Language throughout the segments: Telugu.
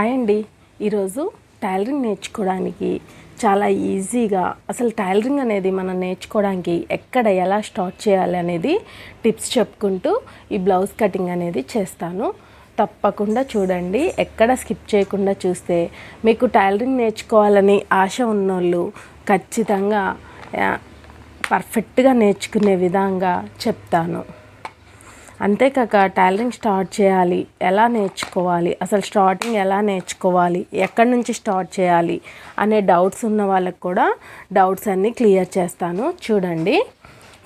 హాయ్ అండి. ఈరోజు టైలరింగ్ నేర్చుకోవడానికి చాలా ఈజీగా అసలు టైలరింగ్ అనేది మనం నేర్చుకోవడానికి ఎక్కడ ఎలా స్టార్ట్ చేయాలి అనేది టిప్స్ చెప్పుకుంటూ ఈ బ్లౌజ్ కటింగ్ అనేది చేస్తాను. తప్పకుండా చూడండి, ఎక్కడ స్కిప్ చేయకుండా చూస్తే మీకు టైలరింగ్ నేర్చుకోవాలని ఆశ ఉన్నోళ్ళు ఖచ్చితంగా పర్ఫెక్ట్గా నేర్చుకునే విధంగా చెప్తాను. అంతేకాక టైలరింగ్ స్టార్ట్ చేయాలి, ఎలా నేర్చుకోవాలి, అసలు స్టార్టింగ్ ఎలా నేర్చుకోవాలి, ఎక్కడి నుంచి స్టార్ట్ చేయాలి అనే డౌట్స్ ఉన్న వాళ్ళకు కూడా డౌట్స్ అన్నీ క్లియర్ చేస్తాను. చూడండి,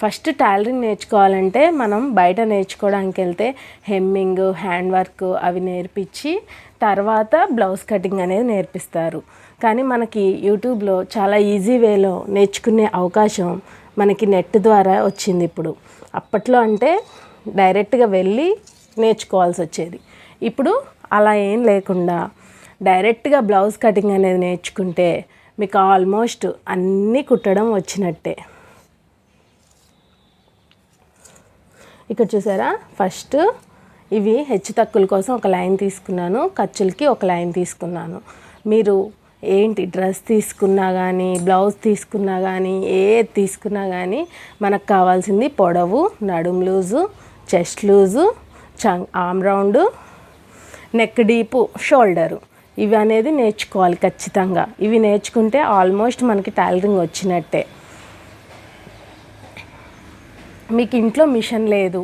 ఫస్ట్ టైలరింగ్ నేర్చుకోవాలంటే మనం బయట నేర్చుకోవడానికి వెళ్తే హెమ్మింగ్, హ్యాండ్ వర్క్ అవి నేర్పించి తర్వాత బ్లౌజ్ కటింగ్ అనేది నేర్పిస్తారు. కానీ మనకి యూట్యూబ్లో చాలా ఈజీ వేలో నేర్చుకునే అవకాశం మనకి నెట్ ద్వారా వచ్చింది. ఇప్పుడు అప్పట్లో అంటే డైరెక్ట్గా వెళ్ళి నేర్చుకోవాల్సి వచ్చేది. ఇప్పుడు అలా ఏం లేకుండా డైరెక్ట్గా బ్లౌజ్ కటింగ్ అనేది నేర్చుకుంటే మీకు ఆల్మోస్ట్ అన్నీ కుట్టడం వచ్చినట్టే. ఇక్కడ చూసారా, ఫస్ట్ ఇవి హెచ్చు తక్కువల కోసం ఒక లైన్ తీసుకున్నాను, ఖర్చులకి ఒక లైన్ తీసుకున్నాను. మీరు ఏంటి డ్రెస్ తీసుకున్నా కానీ బ్లౌజ్ తీసుకున్నా కానీ ఏది తీసుకున్నా కానీ మనకు కావాల్సింది పొడవు, నడుం loose, chest loose, arm round, neck deep, shoulder ఇవి అనేది నేర్చుకోవాలి ఖచ్చితంగా. ఇవి నేర్చుకుంటే ఆల్మోస్ట్ మనకి టైలరింగ్ వచ్చినట్టే. మీకు ఇంట్లో మిషన్ లేదు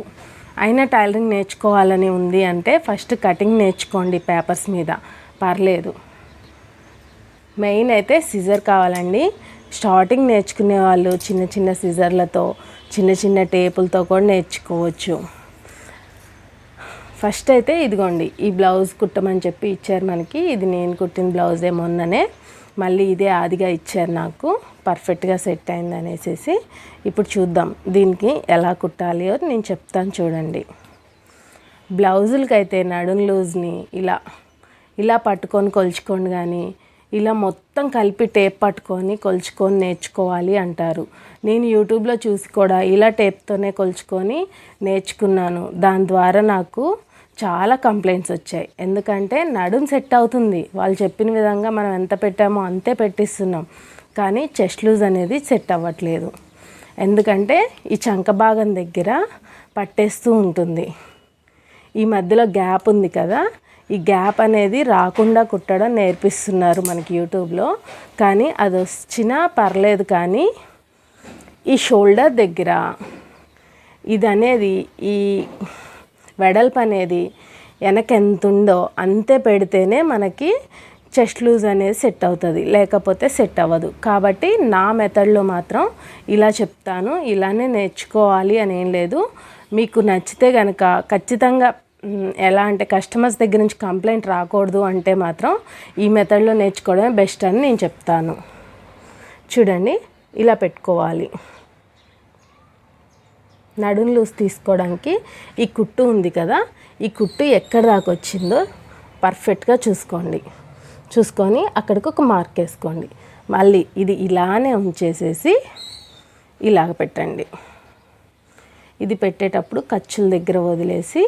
అయినా టైలరింగ్ నేర్చుకోవాలని ఉంది అంటే ఫస్ట్ కటింగ్ నేర్చుకోండి పేపర్స్ మీద, పర్లేదు. మెయిన్ అయితే సిజర్ కావాలండి. స్టార్టింగ్ నేర్చుకునే వాళ్ళు చిన్న చిన్న సిజర్లతో, చిన్న చిన్న టేపులతో కూడా నేర్చుకోవచ్చు. ఫస్ట్ అయితే ఇదిగోండి, ఈ బ్లౌజ్ కుట్టమని చెప్పి ఇచ్చారు మనకి. ఇది నేను కుట్టిన బ్లౌజే, మొన్ననే మళ్ళీ ఇదే ఆదిగా ఇచ్చారు నాకు, పర్ఫెక్ట్గా సెట్ అయింది అనేసి. ఇప్పుడు చూద్దాం దీనికి ఎలా కుట్టాలి అని నేను చెప్తాను. చూడండి, బ్లౌజులకి అయితే నడుం లూజ్ని ఇలా పట్టుకొని కొలుచుకోండి, కానీ ఇలా మొత్తం కలిపి టేప్ పట్టుకొని కొలుచుకొని నేర్చుకోవాలి అంటారు. నేను యూట్యూబ్లో చూసి కూడా ఇలా టేప్తోనే కొలుచుకొని నేర్చుకున్నాను. దాని ద్వారా నాకు చాలా కంప్లైంట్స్ వచ్చాయి. ఎందుకంటే నడుం సెట్ అవుతుంది, వాళ్ళు చెప్పిన విధంగా మనం ఎంత పెట్టామో అంతే పెట్టిస్తున్నాం, కానీ చెస్ట్ లూజ్ అనేది సెట్ అవ్వట్లేదు. ఎందుకంటే ఈ చంక భాగం దగ్గర పట్టేస్తూ ఉంటుంది. ఈ మధ్యలో గ్యాప్ ఉంది కదా, ఈ గ్యాప్ అనేది రాకుండా కుట్టడం నేర్పిస్తున్నారు మనకి యూట్యూబ్లో. కానీ అది వచ్చినా పర్లేదు, కానీ ఈ షోల్డర్ దగ్గర ఇది అనేది, ఈ వెడల్పు అనేది వెనక ఎంత ఉందో అంతే పెడితేనే మనకి చెస్ట్ లూజ్ అనేది సెట్ అవుతుంది, లేకపోతే సెట్ అవ్వదు. కాబట్టి నా మెథడ్లో మాత్రం ఇలా చెప్తాను. ఇలానే నేర్చుకోవాలి అని ఏం లేదు. మీకు నచ్చితే కనుక ఖచ్చితంగా, ఎలా అంటే కస్టమర్స్ దగ్గర నుంచి కంప్లైంట్ రాకూడదు అంటే మాత్రం ఈ మెథడ్లో నేర్చుకోవడమే బెస్ట్ అని నేను చెప్తాను. చూడండి, ఇలా పెట్టుకోవాలి. నడుం లూజ్ తీసుకోవడానికి ఈ కుట్టు ఉంది కదా, ఈ కుట్టు ఎక్కడ దాకా వచ్చిందో పర్ఫెక్ట్గా చూసుకొని అక్కడికి ఒక మార్క్ వేసుకోండి. మళ్ళీ ఇది ఇలానే ఉంచేసేసి ఇలాగ పెట్టండి. ఇది పెట్టేటప్పుడు ఖర్చుల దగ్గర వదిలేసి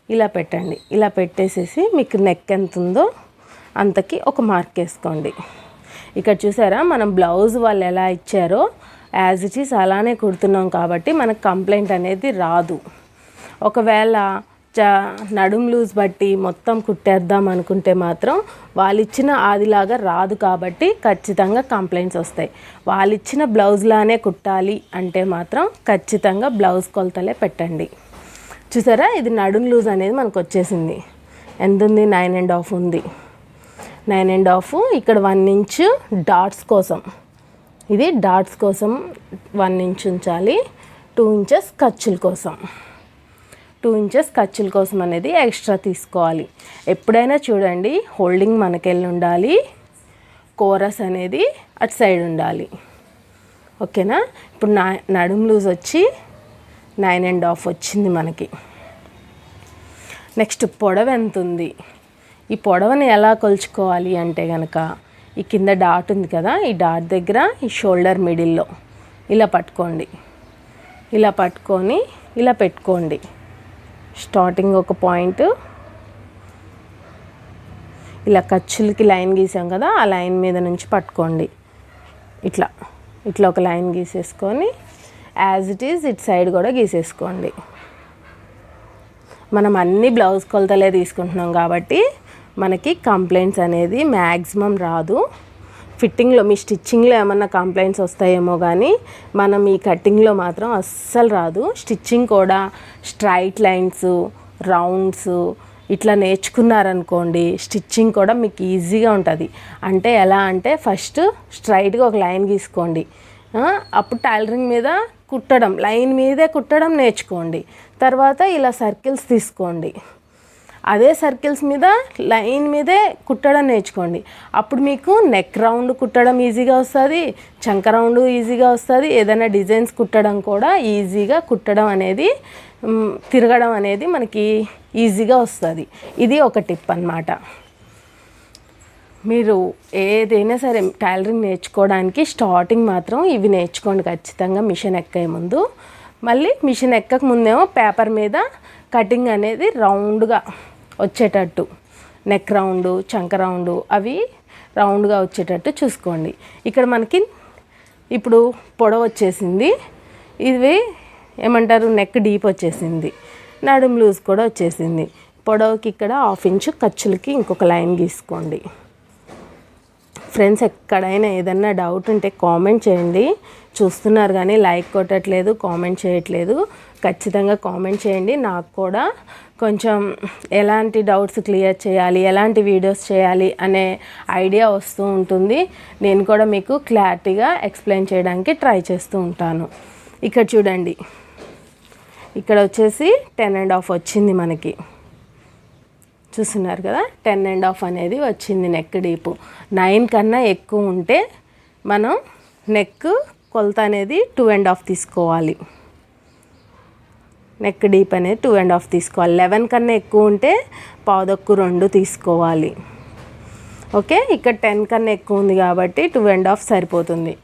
ఇలా పెట్టండి. ఇలా పెట్టేసేసి మీకు నెక్ ఎంత ఉందో అంతకి ఒక మార్క్ వేసుకోండి. ఇక్కడ చూసారా, మనం బ్లౌజ్ వాళ్ళు ఎలా ఇచ్చారో యాజ్ ఇట్ ఈస్ అలానే కుడుతున్నాం కాబట్టి మనకు కంప్లైంట్ అనేది రాదు. ఒకవేళ నడుం లూజ్ బట్టి మొత్తం కుట్టేద్దాం అనుకుంటే మాత్రం వాళ్ళు ఇచ్చిన ఆదిలాగా రాదు, కాబట్టి ఖచ్చితంగా కంప్లైంట్స్ వస్తాయి. వాళ్ళు ఇచ్చిన బ్లౌజ్లానే కుట్టాలి అంటే మాత్రం ఖచ్చితంగా బ్లౌజ్ కొలతలే పెట్టండి. చూసారా, ఇది నడుం లూజ్ అనేది మనకు వచ్చేసింది. ఎంత ఉంది? 9.5 ఉంది. 9.5. ఇక్కడ 1 ఇంచ్ డాట్స్ కోసం, ఇది డాట్స్ కోసం 1 ఇంచ్ ఉంచాలి. 2 ఇంచెస్ ఖర్చుల కోసం, 2 ఇంచెస్ ఖర్చుల కోసం అనేది ఎక్స్ట్రా తీసుకోవాలి. ఎప్పుడైనా చూడండి, హోల్డింగ్ మనకెళ్ళి ఉండాలి, కోరస్ అనేది అటు సైడ్ ఉండాలి. ఓకేనా? ఇప్పుడు నడుం లూజ్ వచ్చి 9.5 వచ్చింది మనకి. నెక్స్ట్ పొడవు ఎంత ఉంది? ఈ పొడవుని ఎలా కొలుచుకోవాలి అంటే కనుక, ఈ కింద డాట్ ఉంది కదా, ఈ డాట్ దగ్గర ఈ షోల్డర్ మిడిల్లో ఇలా పట్టుకోండి. ఇలా పట్టుకొని ఇలా పెట్టుకోండి. స్టార్టింగ్ ఒక పాయింట్, ఇలా ఖర్చులకి లైన్ గీసాం కదా, ఆ లైన్ మీద నుంచి పట్టుకోండి. ఇట్లా ఇట్లా ఒక లైన్ గీసేసుకొని యాజ్ ఇట్ ఈజ్ ఇటు సైడ్ కూడా గీసేసుకోండి. మనం అన్ని బ్లౌజ్ కొలతలే తీసుకుంటున్నాం కాబట్టి మనకి కంప్లైంట్స్ అనేది మ్యాక్సిమం రాదు. ఫిట్టింగ్లో మీ స్టిచ్చింగ్లో ఏమన్నా కంప్లైంట్స్ వస్తాయేమో కానీ మనం ఈ కటింగ్లో మాత్రం అస్సలు రాదు. స్టిచ్చింగ్ కూడా స్ట్రైట్ లైన్స్, రౌండ్స్ ఇట్లా నేర్చుకున్నారనుకోండి, స్టిచ్చింగ్ కూడా మీకు ఈజీగా ఉంటుంది. అంటే ఎలా అంటే ఫస్ట్ స్ట్రైట్గా ఒక లైన్ గీసుకోండి, అప్పుడు టైలరింగ్ మీద కుట్టడం, లైన్ మీదే కుట్టడం నేర్చుకోండి. తర్వాత ఇలా సర్కిల్స్ తీసుకోండి, అదే సర్కిల్స్ మీద లైన్ మీదే కుట్టడం నేర్చుకోండి. అప్పుడు మీకు నెక్ రౌండ్ కుట్టడం ఈజీగా వస్తుంది, చంక రౌండ్ ఈజీగా వస్తుంది. ఏదైనా డిజైన్స్ కుట్టడం కూడా ఈజీగా కుట్టడం అనేది, తిరగడం అనేది మనకి ఈజీగా వస్తుంది. ఇది ఒక టిప్ అన్నమాట. మీరు ఏదైనా సరే టైలరింగ్ నేర్చుకోవడానికి స్టార్టింగ్ మాత్రం ఇవి నేర్చుకోండి ఖచ్చితంగా, మిషన్ ఎక్కే ముందు. మళ్ళీ మిషన్ ఎక్కక ముందేమో పేపర్ మీద కటింగ్ అనేది రౌండ్గా వచ్చేటట్టు, నెక్ రౌండ్, చంక రౌండ్ అవి రౌండ్గా వచ్చేటట్టు చూసుకోండి. ఇక్కడ మనకి ఇప్పుడు పొడవు వచ్చేసింది, ఇవి ఏమంటారు నెక్ డీప్ వచ్చేసింది, నడుం లూజ్ కూడా వచ్చేసింది. పొడవుకి ఇక్కడ 1/2 ఇంచు ఖర్చులకి ఇంకొక లైన్ గీసుకోండి. ఫ్రెండ్స్, ఎక్కడైనా ఏదన్నా డౌట్ ఉంటే కామెంట్ చేయండి. చూస్తున్నారు కానీ లైక్ కొట్టట్లేదు, కామెంట్ చేయట్లేదు. ఖచ్చితంగా కామెంట్ చేయండి. నాకు కూడా కొంచెం ఎలాంటి డౌట్స్ క్లియర్ చేయాలి, ఎలాంటి వీడియోస్ చేయాలి అనే ఐడియా వస్తూ ఉంటుంది. నేను కూడా మీకు క్లారిటీగా ఎక్స్ప్లెయిన్ చేయడానికి ట్రై చేస్తూ ఉంటాను. ఇక్కడ చూడండి, ఇక్కడ వచ్చేసి 10.5 వచ్చింది మనకి, చూస్తున్నారు కదా, 10.5 అనేది వచ్చింది నెక్ డీపు. 9 కన్నా ఎక్కువ ఉంటే మనం నెక్ కొలత అనేది 2.5 తీసుకోవాలి. నెక్ డీప్ అనేది 2.5 తీసుకోవాలి. 11 కన్నా ఎక్కువ ఉంటే 1/4 తీసుకోవాలి. ఓకే, ఇక్కడ 10 కన్నా ఎక్కువ ఉంది కాబట్టి 2.5 సరిపోతుంది.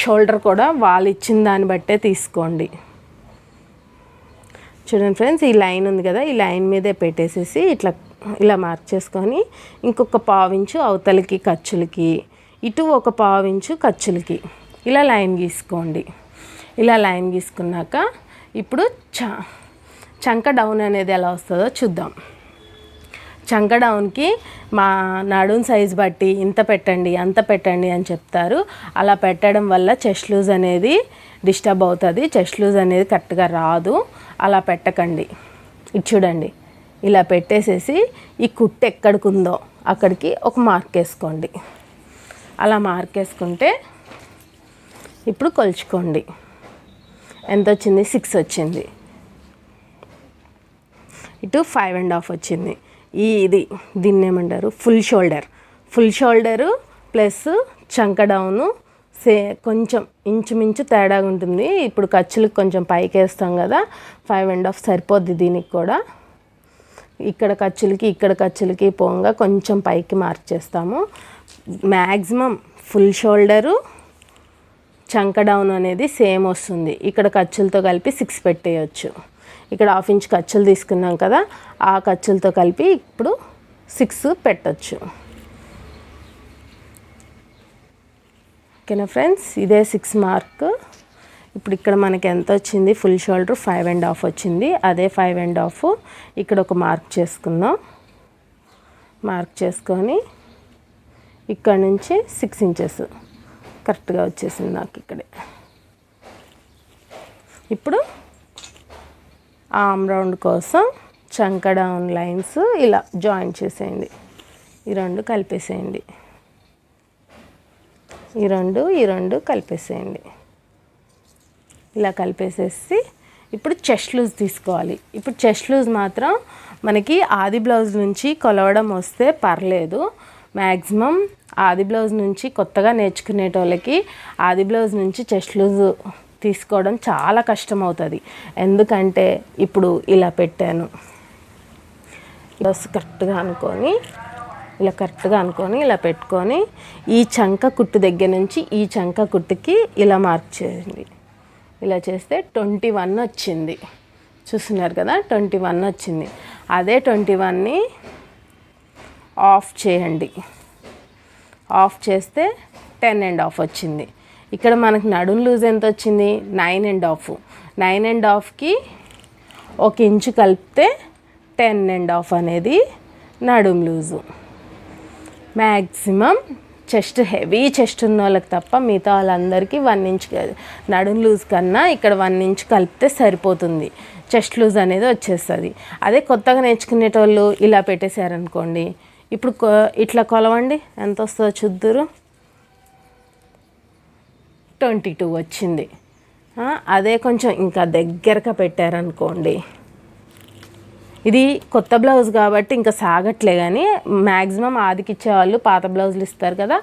షోల్డర్ కూడా వాళ్ళు ఇచ్చిన దాన్ని బట్టే తీసుకోండి. చూడండి ఫ్రెండ్స్, ఈ లైన్ ఉంది కదా, ఈ లైన్ మీదే పెట్టేసేసి ఇలా మార్క్ చేసుకొని ఇంకొక 1/4 ఇంచు అవతలకి ఖర్చులకి, ఇటు ఒక 1/4 ఇంచు ఖర్చులకి ఇలా లైన్ గీసుకోండి. ఇలా లైన్ గీసుకున్నాక ఇప్పుడు చంక డౌన్ అనేది ఎలా వస్తుందో చూద్దాం. చంక డౌన్కి మా నడుం సైజ్ బట్టి ఇంత పెట్టండి, అంత పెట్టండి అని చెప్తారు. అలా పెట్టడం వల్ల చెస్ట్ లూజ్ అనేది డిస్టర్బ్ అవుతుంది, చెస్ట్ లూజ్ అనేది కరెక్ట్గా రాదు. అలా పెట్టకండి. ఇది చూడండి, ఇలా పెట్టేసేసి ఈ కుట్టు ఎక్కడికి ఉందో అక్కడికి ఒక మార్క్ వేసుకోండి. అలా మార్క్ వేసుకుంటే ఇప్పుడు కొలుచుకోండి. ఎంత వచ్చింది? 6 వచ్చింది. ఇటు 5.5 వచ్చింది. దీన్ని ఏమంటారు? ఫుల్ షోల్డరు ప్లస్ చంక డౌను కొంచెం ఇంచుమించు తేడాగా ఉంటుంది. ఇప్పుడు ఖర్చులకు కొంచెం పైకి వేస్తాం కదా, 5.5 సరిపోద్ది దీనికి కూడా. ఇక్కడ ఖర్చులకి పోగా కొంచెం పైకి మార్క్ చేస్తాము. మ్యాక్సిమం ఫుల్ షోల్డరు చంక డౌన్ అనేది సేమ్ వస్తుంది. ఇక్కడ ఖర్చులతో కలిపి 6 పెట్టేయచ్చు. ఇక్కడ 1/2 ఇంచ్ ఖర్చులు తీసుకున్నాం కదా, ఆ ఖర్చులతో కలిపి ఇప్పుడు 6 పెట్టచ్చు. ఓకేనా ఫ్రెండ్స్, ఇదే 6 మార్క్. ఇప్పుడు ఇక్కడ మనకి ఎంత వచ్చింది? ఫుల్ షోల్డర్ 5.5 వచ్చింది. అదే 5.5 ఇక్కడ ఒక మార్క్ చేసుకుందాం. మార్క్ చేసుకొని ఇక్కడ నుంచి 6 ఇంచెస్ కరెక్ట్గా వచ్చేసింది నాకు ఇక్కడే. ఇప్పుడు ఆర్మ్ రౌండ్ కోసం చంక డౌన్ లైన్స్ ఇలా జాయిన్ చేసేయండి. ఈ రెండు కలిపేసేయండి. ఈ రెండు కలిపేసేయండి. ఇలా కలిపేసేసి ఇప్పుడు చెస్ట్ లూజ్ తీసుకోవాలి. ఇప్పుడు చెస్ట్ లూజ్ మాత్రం మనకి ఆది బ్లౌజ్ నుంచి కొలవడం వస్తే పర్లేదు. మ్యాక్సిమం ఆది బ్లౌజ్ నుంచి కొత్తగా నేర్చుకునేటోళ్ళకి ఆది బ్లౌజ్ నుంచి చెస్ట్ లూజ్ తీసుకోవడం చాలా కష్టం అవుతుంది. ఎందుకంటే ఇప్పుడు ఇలా పెట్టాను, కరెక్ట్గా అనుకొని ఇలా పెట్టుకొని ఈ చంక కుట్టు దగ్గర నుంచి ఈ చంక కుట్టుకి ఇలా మార్క్ చేయండి. ఇలా చేస్తే 21 వచ్చింది. చూస్తున్నారు కదా, 21 వచ్చింది. అదే 21ని ఆఫ్ చేయండి. ఆఫ్ చేస్తే 10.5 వచ్చింది. ఇక్కడ మనకు నడుం లూజ్ ఎంత వచ్చింది? 9.5. 9.5కి 1 ఇంచు కలిపితే 10.5 అనేది నడుం loose. Maximum chest heavy chest ఉన్న వాళ్ళకి తప్ప మిగతా వాళ్ళందరికీ 1 ఇంచ్ నడుం లూజ్ కన్నా ఇక్కడ 1 ఇంచ్ కలిపితే సరిపోతుంది. చెస్ట్ లూజ్ అనేది వచ్చేస్తుంది. అదే కొత్తగా నేర్చుకునేటోళ్ళు ఇలా పెట్టేశారనుకోండి, ఇప్పుడు ఇట్లా కొలవండి ఎంత వస్తుందో చూద్దురు. 22 వచ్చింది. అదే కొంచెం ఇంకా దగ్గరగా పెట్టారనుకోండి, ఇది కొత్త బ్లౌజ్ కాబట్టి ఇంకా సాగట్లే, కానీ మ్యాక్సిమం ఆదికి ఇచ్చేవాళ్ళు పాత బ్లౌజులు ఇస్తారు కదా,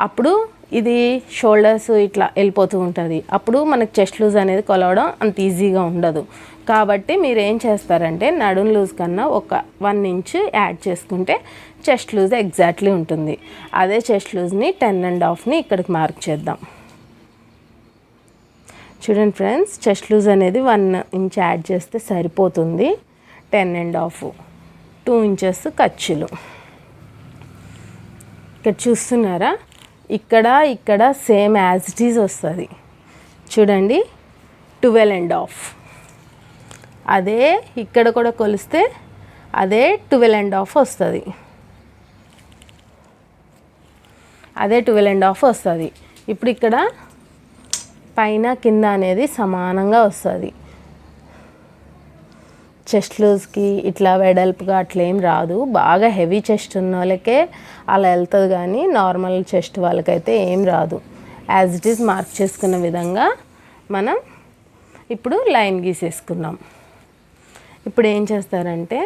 అప్పుడు ఇది షోల్డర్స్ ఇట్లా వెళ్ళిపోతూ ఉంటుంది. అప్పుడు మనకు చెస్ట్ లూజ్ అనేది కొలవడం అంత ఈజీగా ఉండదు. కాబట్టి మీరు ఏం చేస్తారంటే నడుం లూజ్ కన్నా ఒక 1 ఇంచ్ యాడ్ చేసుకుంటే చెస్ట్ లూజ్ ఎగ్జాక్ట్లీ ఉంటుంది. అదే చెస్ట్ లూజ్ని 10.5ని ఇక్కడికి మార్క్ చేద్దాం. చూడండి ఫ్రెండ్స్, చెస్ట్ లూజ్ అనేది 1 ఇంచ్ యాడ్ చేస్తే సరిపోతుంది. 10.5, 2 ఇంచెస్ ఖర్చులు. ఇక్కడ చూస్తున్నారా, ఇక్కడ సేమ్ యాజ్ ఇట్ ఈజ్ వస్తుంది. చూడండి 12.5. అదే ఇక్కడ కూడా కొలిస్తే అదే 12.5 వస్తుంది. అదే 12.5 వస్తుంది. ఇప్పుడు ఇక్కడ పైన కింద అనేది సమానంగా వస్తుంది. చెస్ట్ లూజ్కి ఇట్లా వెడల్పుగా అట్లా ఏం రాదు. బాగా హెవీ చెస్ట్ ఉన్న వాళ్ళకే అలా వెళ్తుంది, కానీ నార్మల్ చెస్ట్ వాళ్ళకైతే ఏం రాదు. యాజ్ ఇట్ ఈజ్ మార్క్ చేసుకున్న విధంగా మనం ఇప్పుడు లైన్ గీసేసుకున్నాం. ఇప్పుడు ఏం చేస్తారంటే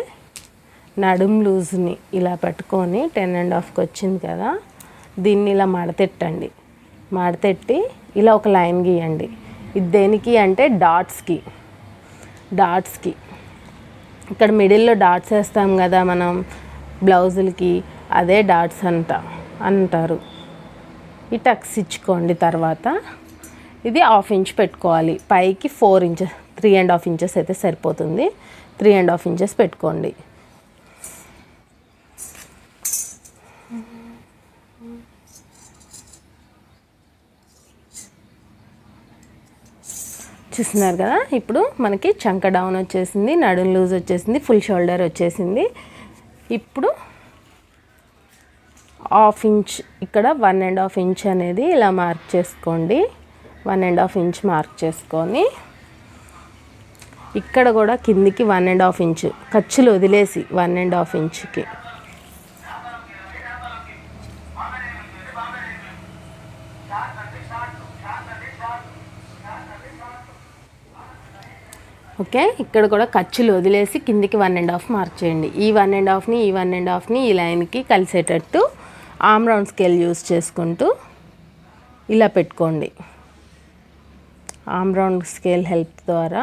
నడుం లూజ్ని ఇలా పట్టుకొని 10.5కి వచ్చింది కదా, దీన్ని ఇలా మడతెట్టండి. మడతెట్టి ఇలా ఒక లైన్ గీయండి. ఇది దేనికి అంటే డాట్స్కి. ఇక్కడ మిడిల్లో డాట్స్ వేస్తాం కదా మనం బ్లౌజులకి, అదే డాట్స్ అంటారు. ఈ టక్స్ ఇచ్చుకోండి. తర్వాత ఇది 1/2 ఇంచ్ పెట్టుకోవాలి. పైకి 4 ఇంచెస్ 3.5 ఇంచెస్ అయితే సరిపోతుంది. 3.5 ఇంచెస్ పెట్టుకోండి. చూస్తున్నారు కదా, ఇప్పుడు మనకి చంక డౌన్ వచ్చేసింది, నడుం లూజ్ వచ్చేసింది, ఫుల్ షోల్డర్ వచ్చేసింది. ఇప్పుడు 1/2 ఇంచ్ ఇక్కడ 1.5 ఇంచ్ అనేది ఇలా మార్క్ చేసుకోండి. 1.5 ఇంచ్ మార్క్ చేసుకొని ఇక్కడ కూడా కిందికి 1.5 ఇంచ్ ఖర్చులు వదిలేసి 1.5 ఇంచుకి ఓకే. ఇక్కడ కూడా ఖర్చులు వదిలేసి కిందికి 1.5 మార్క్ చేయండి. ఈ 1.5ని ఈ లైన్కి కలిసేటట్టు ఆర్మ్ రౌండ్ స్కేల్ యూస్ చేసుకుంటూ ఇలా పెట్టుకోండి. ఆర్మ్ రౌండ్ స్కేల్ హెల్ప్ ద్వారా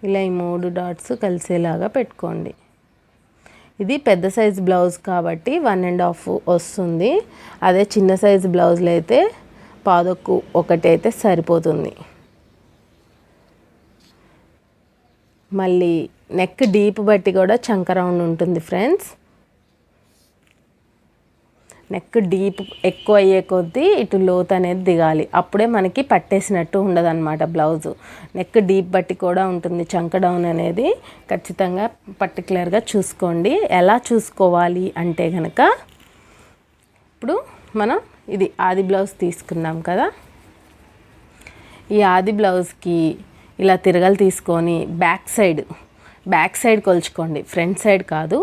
ఇలా ఈ 3 డాట్స్ కలిసేలాగా పెట్టుకోండి. ఇది పెద్ద సైజు బ్లౌజ్ కాబట్టి 1.5 వస్తుంది. అదే చిన్న సైజు బ్లౌజులు అయితే 1/4 అయితే సరిపోతుంది. మళ్ళీ నెక్ డీప్ బట్టి కూడా చంక రౌండ్ ఉంటుంది ఫ్రెండ్స్. నెక్ డీప్ ఎక్కువ అయ్యే కొద్దీ ఇటు లోత్ అనేది దిగాలి. అప్పుడే మనకి పట్టేసినట్టు ఉండదన్నమాట బ్లౌజు. నెక్ డీప్ బట్టి కూడా ఉంటుంది చంక డౌన్ అనేది. ఖచ్చితంగా పర్టికులర్గా చూసుకోండి. ఎలా చూసుకోవాలి అంటే కనుక, ఇప్పుడు మనం ఇది ఆది బ్లౌజ్ తీసుకున్నాం కదా, ఈ ఆది బ్లౌజ్కి ఇలా తిరగలు తీసుకొని బ్యాక్ సైడ్ కొలుచుకోండి. ఫ్రంట్ సైడ్ కాదు,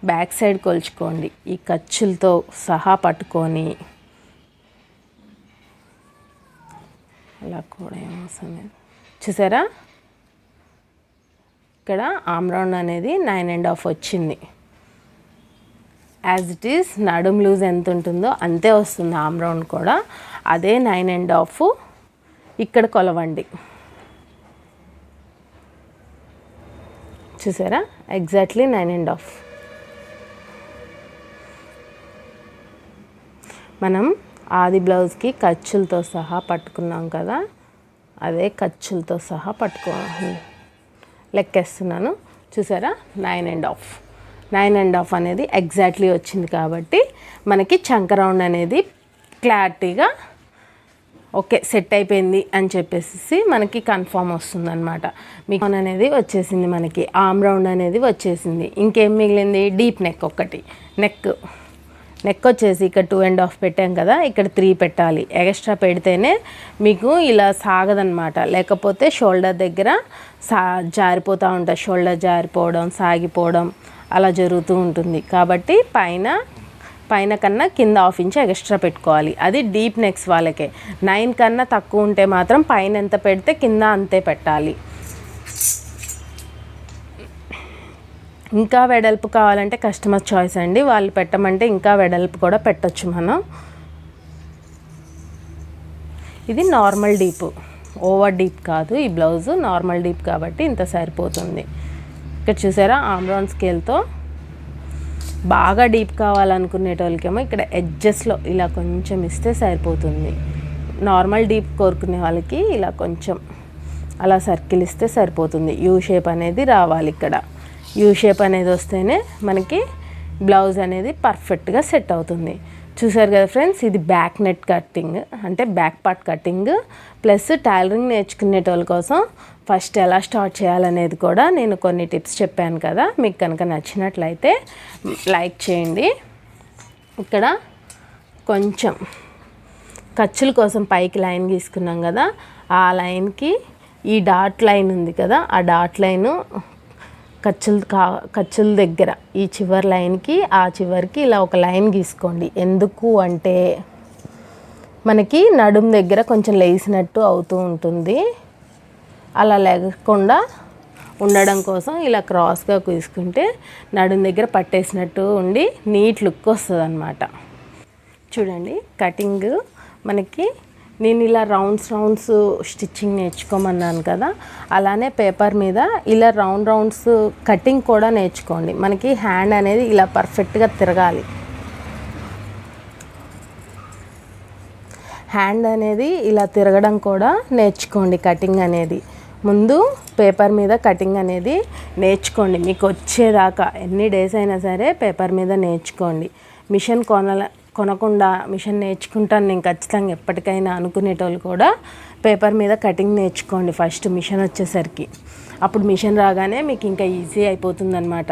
బ్యాక్ సైడ్ కొలుచుకోండి. ఈ ఖర్చులతో సహా పట్టుకొని అలా కూడా ఏమవసరం లేదు. చూసారా, ఇక్కడ ఆర్మ్ రౌండ్ అనేది 9.5 వచ్చింది. యాజ్ ఇట్ ఈస్ నడుం లూజ్ ఎంత ఉంటుందో అంతే వస్తుంది ఆర్మ్ రౌండ్ కూడా. అదే 9.5 ఇక్కడ కొలవండి. చూసారా, ఎగ్జాక్ట్లీ 9.5. మనం ఆది బ్లౌజ్కి ఖర్చులతో సహా పట్టుకున్నాం కదా, అదే ఖర్చులతో సహా పట్టుకోవాలి. లెక్కేస్తున్నాను. చూసారా, 9.5. 9.5 అనేది ఎగ్జాక్ట్లీ వచ్చింది. కాబట్టి మనకి చంక రౌండ్ అనేది క్లారిటీగా ఓకే సెట్ అయిపోయింది అని చెప్పేసి మనకి కన్ఫర్మ్ వస్తుంది అనమాట. మీకు అనేది వచ్చేసింది, మనకి ఆర్మ్ రౌండ్ అనేది వచ్చేసింది. ఇంకేం మిగిలింది, డీప్ నెక్ ఒకటి. నెక్ వచ్చేసి ఇక్కడ 2.5 పెట్టాం కదా, ఇక్కడ 3 పెట్టాలి. ఎక్స్ట్రా పెడితేనే మీకు ఇలా సాగదనమాట, లేకపోతే షోల్డర్ దగ్గర జారిపోతూ ఉంటుంది. షోల్డర్ జారిపోవడం, సాగిపోవడం అలా జరుగుతూ ఉంటుంది. కాబట్టి పైన కన్నా కింద 1/2 ఇంచ్ ఎక్స్ట్రా పెట్టుకోవాలి. అది డీప్ నెక్స్ వాళ్ళకే. 9 కన్నా తక్కువ ఉంటే మాత్రం పైన ఎంత పెడితే కింద అంతే పెట్టాలి. ఇంకా వెడల్పు కావాలంటే కస్టమర్ చాయిస్ అండి, వాళ్ళు పెట్టమంటే ఇంకా వెడల్పు కూడా పెట్టచ్చు మనం. ఇది నార్మల్ డీప్, ఓవర్ డీప్ కాదు ఈ బ్లౌజు, నార్మల్ డీప్ కాబట్టి ఇంత సరిపోతుంది. ఇక్కడ చూసారా ఆర్మ్ రౌండ్ స్కేల్తో బాగా డీప్ కావాలనుకునేటోళ్ళకేమో ఇక్కడ ఎడ్జెస్లో ఇలా కొంచెం ఇస్తే సరిపోతుంది. నార్మల్ డీప్ కోరుకునే వాళ్ళకి ఇలా కొంచెం అలా సర్కిల్ ఇస్తే సరిపోతుంది. యూ షేప్ అనేది రావాలి. ఇక్కడ యూ షేప్ అనేది వస్తేనే మనకి బ్లౌజ్ అనేది పర్ఫెక్ట్గా సెట్ అవుతుంది. చూసారు కదా ఫ్రెండ్స్, ఇది బ్యాక్ నెట్ కటింగ్, అంటే back part cutting plus tailoring నేర్చుకునేటోళ్ళ కోసం ఫస్ట్ ఎలా స్టార్ట్ చేయాలనేది కూడా నేను కొన్ని టిప్స్ చెప్పాను కదా. మీకు కనుక నచ్చినట్లయితే లైక్ చేయండి. ఇక్కడ కొంచెం ఖర్చుల కోసం పైకి లైన్ గీసుకున్నాం కదా, ఆ లైన్కి ఈ డాట్ లైన్ ఉంది కదా, ఆ డాట్ లైను ఖర్చుల దగ్గర ఈ చివరి లైన్కి ఆ చివరికి ఇలా ఒక లైన్ గీసుకోండి. ఎందుకు అంటే మనకి నడుము దగ్గర కొంచెం లేసినట్టు అవుతూ ఉంటుంది, అలా లేకుండా ఉండడం కోసం ఇలా క్రాస్గా గీసుకుంటే నడుము దగ్గర పట్టేసినట్టు ఉండి నీట్ లుక్ వస్తుంది అన్నమాట. చూడండి కటింగ్ మనకి నేను ఇలా రౌండ్స్ స్టిచ్చింగ్ నేర్చుకోమన్నాను కదా, అలానే పేపర్ మీద ఇలా రౌండ్స్ కటింగ్ కూడా నేర్చుకోండి. మనకి హ్యాండ్ అనేది ఇలా పర్ఫెక్ట్గా తిరగాలి. హ్యాండ్ అనేది ఇలా తిరగడం కూడా నేర్చుకోండి. కటింగ్ అనేది ముందు పేపర్ మీద కటింగ్ అనేది నేర్చుకోండి. మీకు వచ్చేదాకా ఎన్ని డేస్ అయినా సరే పేపర్ మీద నేర్చుకోండి. మిషన్ కొనకుండా మిషన్ నేర్చుకుంటాను నేను ఖచ్చితంగా ఎప్పటికైనా అనుకునేటోళ్ళు కూడా పేపర్ మీద కటింగ్ నేర్చుకోండి ఫస్ట్ మిషన్ వచ్చేసరికి. అప్పుడు మిషన్ రాగానే మీకు ఇంకా ఈజీ అయిపోతుందన్నమాట.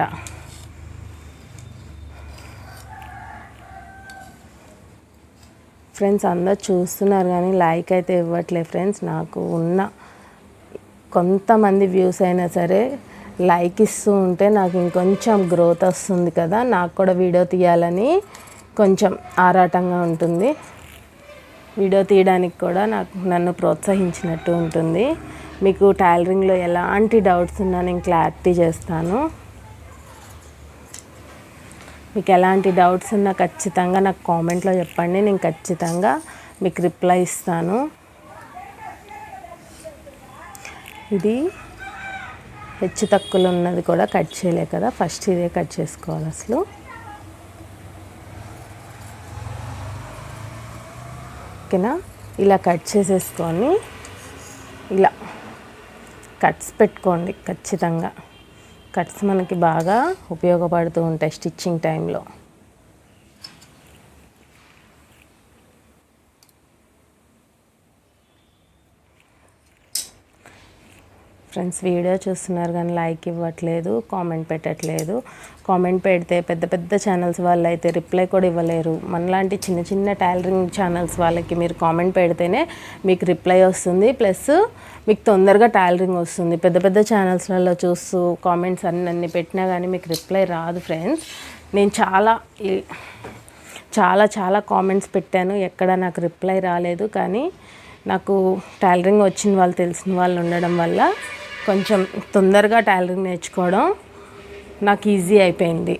ఫ్రెండ్స్ అందరు చూస్తున్నారు కానీ లైక్ అయితే ఇవ్వట్లేదు ఫ్రెండ్స్. నాకు ఉన్న కొంతమంది వ్యూస్ అయినా సరే లైక్ ఇస్తూ ఉంటే నాకు ఇంకొంచెం గ్రోత్ వస్తుంది కదా, నాకు కూడా వీడియో తీయాలని కొంచెం ఆరాటంగా ఉంటుంది. వీడియో తీయడానికి కూడా నన్ను ప్రోత్సహించినట్టు ఉంటుంది. మీకు టైలరింగ్లో ఎలాంటి డౌట్స్ ఉన్నా నేను క్లారిటీ చేస్తాను. మీకు ఎలాంటి డౌట్స్ ఉన్నా ఖచ్చితంగా నాకు కామెంట్లో చెప్పండి, నేను ఖచ్చితంగా మీకు రిప్లై ఇస్తాను. ఇది హెచ్చు తక్కువలు ఉన్నది కూడా కట్ చేయలే కదా, ఫస్ట్ ఇదే కట్ చేసుకోవాలి అసలు. ఓకేనా, ఇలా కట్ చేసేసుకొని ఇలా కట్స్ పెట్టుకోండి. ఖచ్చితంగా కట్స్ మనకి బాగా ఉపయోగపడుతూ ఉంటాయి స్టిచ్చింగ్ టైంలో. ఫ్రెండ్స్ వీడియో చూస్తున్నారు కానీ లైక్ ఇవ్వట్లేదు, కామెంట్ పెట్టట్లేదు. కామెంట్ పెడితే పెద్ద పెద్ద ఛానల్స్ వాళ్ళు అయితే రిప్లై కూడా ఇవ్వలేరు. మనలాంటి చిన్న చిన్న టైలరింగ్ ఛానల్స్ వాళ్ళకి మీరు కామెంట్ పెడితేనే మీకు రిప్లై వస్తుంది, ప్లస్ మీకు తొందరగా టైలరింగ్ వస్తుంది. పెద్ద పెద్ద ఛానల్స్లలో చూస్తూ కామెంట్స్ అన్నీ పెట్టినా కానీ మీకు రిప్లై రాదు ఫ్రెండ్స్. నేను చాలా కామెంట్స్ పెట్టాను, ఎక్కడ నాకు రిప్లై రాలేదు. కానీ నాకు టైలరింగ్ వచ్చిన వాళ్ళు తెలిసిన వాళ్ళు ఉండడం వల్ల కొంచెం తొందరగా టైలరింగ్ నేర్చుకోవడం నాకు ఈజీ అయిపోయింది.